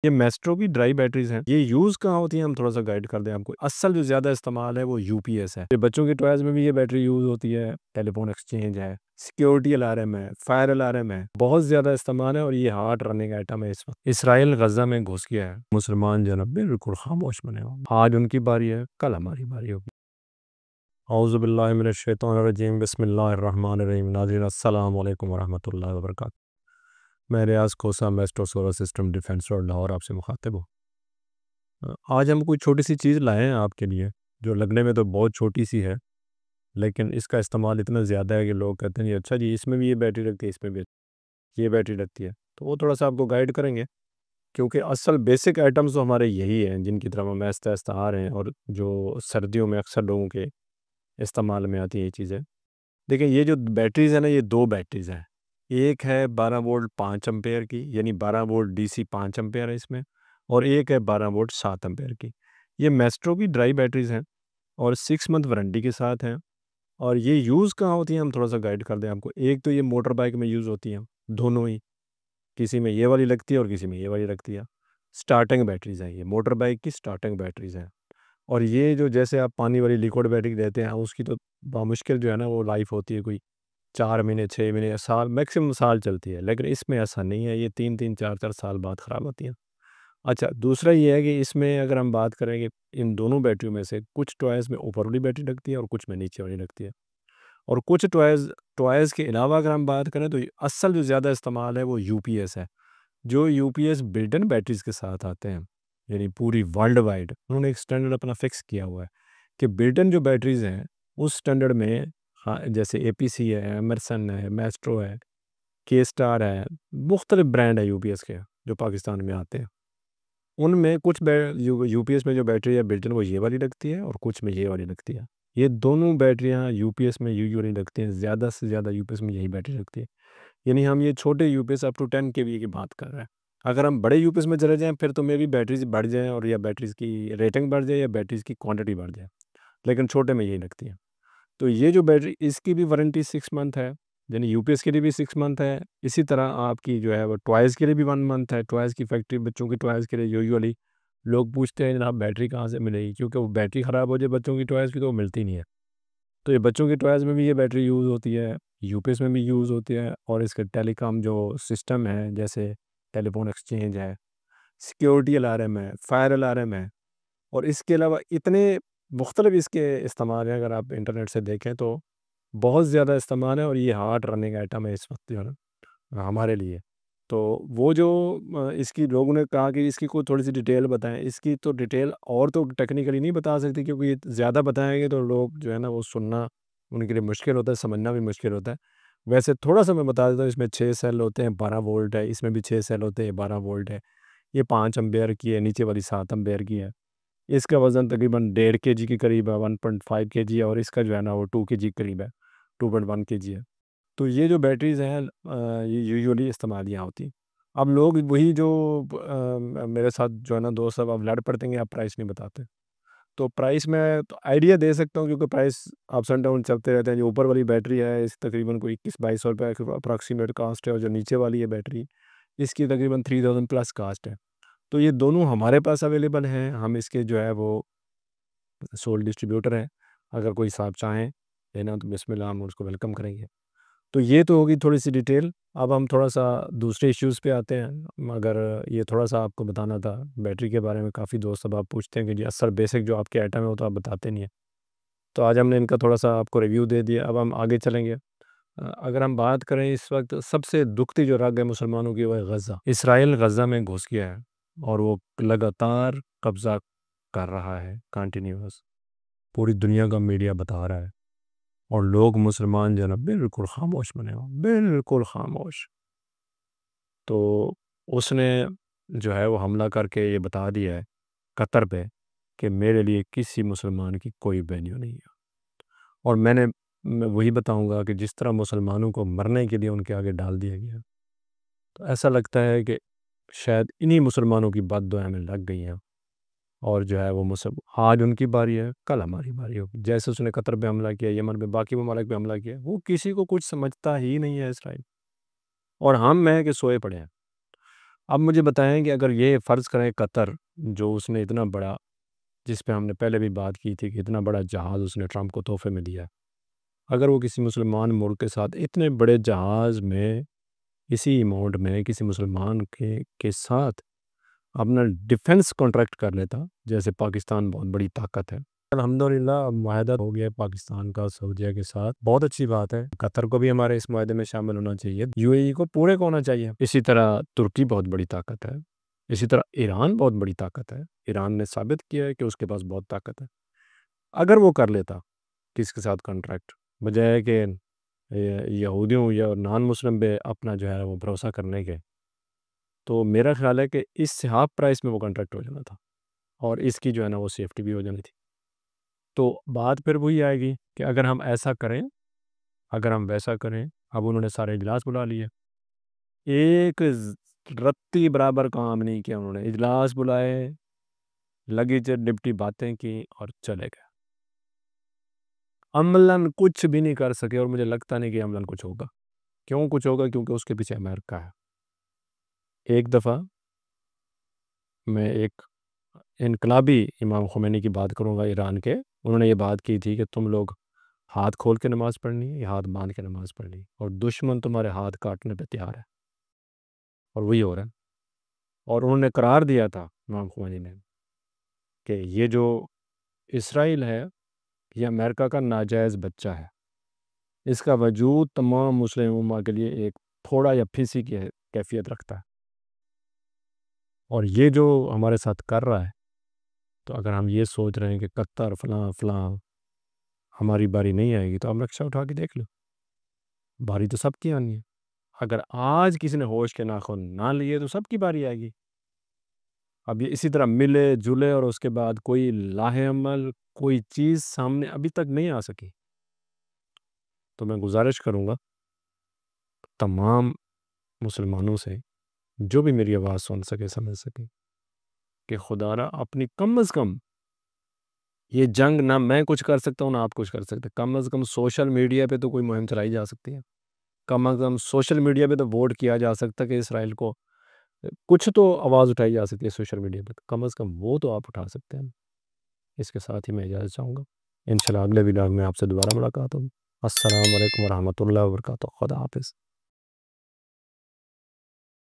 ये मेस्ट्रो की dry batteries हैं। ये यूज़ कहाँ होती हैं, हम थोड़ा-सा गाइड कर दें आपको। असल जो ज़्यादा इस्तेमाल है वो यूपीएस है। ये बच्चों के टॉयज़ में भी ये बैटरी यूज़ होती है, टेलीफ़ोन एक्सचेंज है, सिक्योरिटी अलार्म है, फायर अलार्म है। बहुत ज़्यादा इस्तेमाल है और ये हार्ड रनिंग आइटम है इस वक़्त। इसराइल गज़ा में घुस गया है। मुसलमान जनाब बिल्कुल खामोश बने हुए हैं। आज उनकी बारी है, कल हमारी बारी होगी। औज़ु बिल्लाहि मिनश शैतानिर रजीम, बिस्मिल्लाहिर रहमानिर रहीम। नाज़रीन अस्सलामु अलैकुम व रहमतुल्लाहि व बरकातहू। मैं Riaz Khosa, maestro solar system defence road Lahore आपसे मुखातिब हूँ। आज हम कोई छोटी-सी चीज़ लाए हैं आपके लिए, जो लगने में तो बहुत छोटी-सी है, लेकिन इसका इस्तेमाल इतना ज़्यादा है कि लोग कहते हैं, "अच्छा जी, इसमें भी ये बैटरी लगती है, इसमें भी ये बैटरी लगती है।" तो वो थोड़ा-सा आपको गाइड करेंगे, क्योंकि असल बेसिक आइटम्स तो हमारे यही हैं, जिनकी तरफ हम आहिस्ता-आहिस्ता आ रहे हैं और जो सर्दियों में अक्सर लोगों के इस्तेमाल में आती हैं ये चीज़ें। देखिए, ये जो बैटरीज़ हैं ना, ये 2 बैटरीज़ हैं। एक है 12 वोल्ट 5 एम्पीयर की, यानी 12 वोल्ट डीसी 5 एम्पीयर है इसमें, और एक है 12 वोल्ट 7 एम्पीयर की। ये मेस्ट्रो की ड्राई बैटरीज़ हैं और 6 मंथ वारंटी के साथ हैं। और ये यूज़ कहाँ होती हैं, हम थोड़ा-सा गाइड कर दें आपको। एक तो ये मोटर बाइक में यूज़ होती हैं, दोनों ही। किसी में ये वाली लगती है और किसी में ये वाली लगती है। स्टार्टिंग बैटरीज़ हैं ये, मोटर बाइक की स्टार्टिंग बैटरीज़ हैं। और ये जो जैसे आप पानी वाली लिक्विड बैटरी लेते हैं, उसकी तो बामुश्किल जो है ना वो लाइफ़ होती है कोई 4 महीने, 6 महीने या साल, मैक्सिमम साल चलती है। लेकिन इसमें ऐसा नहीं है, ये 3-3, 4-4 साल बाद ख़राब होती हैं। अच्छा, दूसरा ये है कि इसमें अगर हम बात करें कि इन दोनों बैटरियों में से कुछ टॉयज़ में ऊपर वाली बैटरी लगती है और कुछ में नीचे वाली लगती है। और कुछ टॉयज़ टॉयज़ के अलावा अगर हम बात करें, तो असल जो ज़्यादा इस्तेमाल है वो यूपीएस है। जो यूपीएस बिल्ट इन बैटरीज़ के साथ आते हैं, यानी पूरी वर्ल्ड वाइड उन्होंने एक स्टैंडर्ड अपना फ़िक्स किया हुआ है कि बिल्ट इन जो बैटरीज़ हैं, उस स्टैंडर्ड में, हाँ, जैसे एपीसी है, एमरसन है, मैस्ट्रो है, के स्टार है, मुख्तलिफ ब्रांड है यूपीएस के, जो पाकिस्तान में आते हैं। उनमें कुछ यूपीएस में जो बैटरी है बिल्ट इन, वो ये वाली लगती है और कुछ में ये वाली लगती है। ये दोनों बैटरियाँ यूपीएस में यूजुअली लगती हैं, ज़्यादा से ज़्यादा यूपीएस में यही बैटरी लगती है। यानी हम ये छोटे यूपीएस अप टू 10 केवी की बात कर रहे हैं। अगर हम बड़े यूपीएस में चले जाएँ, फिर तो मे बी बैटरीज़ बढ़ जाएँ और या बैटरीज़ की रेटिंग बढ़ जाए या बैटरीज़ की क्वांटिटी बढ़ जाए। लेकिन छोटे में यही लगती है। तो ये जो बैटरी, इसकी भी वारंटी 6 मंथ है, यानी यूपीएस के लिए भी 6 मंथ है। इसी तरह आपकी जो है वो टॉयज़ के लिए भी 1 मंथ है। टॉयज़ की फैक्ट्री, बच्चों के टॉयज़ के लिए यूजुअली लोग पूछते हैं, जनाब बैटरी कहाँ से मिलेगी? क्योंकि वो बैटरी ख़राब हो जाए बच्चों की टॉयज़ की, तो वो मिलती नहीं है। तो ये बच्चों के टॉयज़ में भी ये बैटरी यूज़ होती है, यूपीएस में भी यूज़ होती है, और इसका टेलीकॉम जो सिस्टम है, जैसे टेलीफ़ोन एक्सचेंज है, सिक्योरिटी अलार्म है, फायर अलार्म है, और इसके अलावा इतने मुख्तलिफ इसके इस्तेमाल हैं। अगर आप इंटरनेट से देखें तो बहुत ज़्यादा इस्तेमाल है और ये हार्ड रनिंग आइटम है इस वक़्त जो है ना हमारे लिए। तो वो जो इसकी लोगों ने कहा कि इसकी कोई थोड़ी-सी डिटेल बताएँ, इसकी तो डिटेल और तो टेक्निकली नहीं बता सकती, क्योंकि ये ज़्यादा बताएँगे तो लोग जो है ना वो सुनना उनके लिए मुश्किल होता है, समझना भी मुश्किल होता है। वैसे थोड़ा-सा मैं बता देता हूँ, इसमें 6 सेल होते हैं, 12 वोल्ट है, इसमें भी 6 सेल होते हैं, 12 वोल्ट है। ये 5 एम्पीयर की है, नीचे वाली 7 एम्पीयर की है। इसका वज़न तकरीबन 1.5 केजी के करीब है, 1.5 केजी है, और इसका जो है ना वो 2 केजी के करीब है, 2.1 केजी है। तो ये जो बैटरीज़ हैं, ये यूजुअली इस्तेमाल यहाँ होती हैं। अब लोग वही जो मेरे साथ जो है ना दोस्त सब अब लड़ पड़ते हैं कि आप प्राइस नहीं बताते। तो प्राइस मैं तो आइडिया दे सकता हूँ, क्योंकि प्राइस अप्स एंड डाउन चलते रहते हैं। जो ऊपर वाली बैटरी है, इस तकरीबन कोई 21-22 रुपए अप्रॉक्सीमेट कास्ट है, और जो नीचे वाली है बैटरी, इसकी तकरीबन 3000 प्लस कास्ट है। तो ये दोनों हमारे पास अवेलेबल हैं। हम इसके जो है वो सोल डिस्ट्रीब्यूटर हैं। अगर कोई साहब चाहें लेना तो बिस्मिल्लाह, हम उसको वेलकम करेंगे। तो ये तो होगी थोड़ी-सी डिटेल। अब हम थोड़ा-सा दूसरे इश्यूज़ पे आते हैं। मगर ये थोड़ा-सा आपको बताना था बैटरी के बारे में। काफ़ी दोस्त अब आप पूछते हैं कि जी असल बेसिक जो आपके आइटम है वो तो आप बताते नहीं हैं। तो आज हमने इनका थोड़ा-सा आपको रिव्यू दे दिया, अब हम आगे चलेंगे। अगर हम बात करें, इस वक़्त सबसे दुखती जो रग है मुसलमानों की, वो है गज़ा। इसराइल गज़ा में घुस गया है और वो लगातार कब्ज़ा कर रहा है, कंटिन्यूअस। पूरी दुनिया का मीडिया बता रहा है, और लोग मुसलमान जो है ना बिल्कुल खामोश बने हुए हैं, बिल्कुल खामोश। तो उसने जो है वो हमला करके ये बता दिया है कतर पे कि मेरे लिए किसी मुसलमान की कोई वैल्यू नहीं है। और मैं वही बताऊंगा कि जिस तरह मुसलमानों को मरने के लिए उनके आगे डाल दिया गया, तो ऐसा लगता है कि शायद इन्हीं मुसलमानों की बद्दुआएं में लग गई हैं। और जो है वो मुसल आज उनकी बारी है, कल हमारी बारी होगी। जैसे उसने कतर पे हमला किया, यमन पे, बाकी ममालिक पे हमला किया, वो किसी को कुछ समझता ही नहीं है इसराइल। और हम हैं कि सोए पड़े हैं। अब मुझे बताएं कि अगर ये फ़र्ज़ करें कतर जो उसने इतना बड़ा, जिस पे हमने पहले भी बात की थी कि इतना बड़ा जहाज़ उसने ट्रंप को तोहफे में दिया, अगर वो किसी मुसलमान मुल्क के साथ इतने बड़े जहाज़ में इसी अमाउंट में किसी मुसलमान के साथ अपना डिफेंस कॉन्ट्रैक्ट कर लेता, जैसे पाकिस्तान बहुत बड़ी ताकत है, अल्हम्दुलिल्लाह मुआहदा हो गया पाकिस्तान का सऊदीया के साथ, बहुत अच्छी बात है। कतर को भी हमारे इस मुआहदे में शामिल होना चाहिए, यूएई को पूरे को होना चाहिए। इसी तरह तुर्की बहुत बड़ी ताकत है, इसी तरह ईरान बहुत बड़ी ताकत है। ईरान ने साबित किया है कि उसके पास बहुत ताकत है। अगर वो कर लेता किसके साथ कॉन्ट्रैक्ट, बजाय कि यहूदियों या नॉन मुस्लिम पे अपना जो है वो भरोसा करने के, तो मेरा ख्याल है कि इससे हाफ प्राइस में वो कॉन्ट्रैक्ट हो जाना था और इसकी जो है ना वो सेफ्टी भी हो जानी थी। तो बात फिर वही आएगी कि अगर हम ऐसा करें, अगर हम वैसा करें, अब उन्होंने सारे इजलास बुला लिए, एक रत्ती बराबर काम नहीं किया उन्होंने, इजलास बुलाए, लगी डिप्टी बातें की और चले गए, अमलन कुछ भी नहीं कर सके। और मुझे लगता नहीं कि अमलन कुछ होगा। क्यों कुछ होगा? क्योंकि उसके पीछे अमेरिका है। एक दफ़ा मैं एक इनकलाबी इमाम ख़ुमैनी की बात करूँगा ईरान के, उन्होंने ये बात की थी कि तुम लोग हाथ खोल के नमाज़ पढ़नी है या हाथ बांध के नमाज़ पढ़नी है, और दुश्मन तुम्हारे हाथ काटने पे तैयार है, और वही हो रहा है। और उन्होंने करार दिया था इमाम ख़ुमैनी ने कि ये जो इसराइल है ये अमेरिका का नाजायज़ बच्चा है, इसका वजूद तमाम मुस्लिम उम्मा के लिए एक थोड़ा या फिसी की कैफियत रखता है, और ये जो हमारे साथ कर रहा है, तो अगर हम ये सोच रहे हैं कि कत्तर फ़लाँ फ़लाँ हमारी बारी नहीं आएगी, तो हम रक्षा उठा के देख लो, बारी तो सबकी आनी है। अगर आज किसी ने होश के नाखून ना लिए तो सबकी बारी आएगी। अब ये इसी तरह मिले जुले और उसके बाद कोई लाहेअमल कोई चीज़ सामने अभी तक नहीं आ सकी। तो मैं गुजारिश करूँगा तमाम मुसलमानों से, जो भी मेरी आवाज़ सुन सके समझ सके, कि खुदारा अपनी कम अज़ कम ये जंग ना मैं कुछ कर सकता हूँ ना आप कुछ कर सकते, कम अज़ कम सोशल मीडिया पे तो कोई मुहिम चलाई जा सकती है। कम अज़ कम सोशल मीडिया पे तो वोट किया जा सकता है कि इसराइल को कुछ तो आवाज़ उठाई जा सकती है सोशल मीडिया पे, तो कम अज़ कम वो तो आप उठा सकते हैं। इसके साथ ही मैं इजाज़त चाहूँगा। इंशाल्लाह अगले व्लॉग में आपसे दोबारा मुलाकात होगी। अस्सलाम वालेकुम वरहमतुल्लाहि वबरकातुहू। खुदा हाफ़िज़।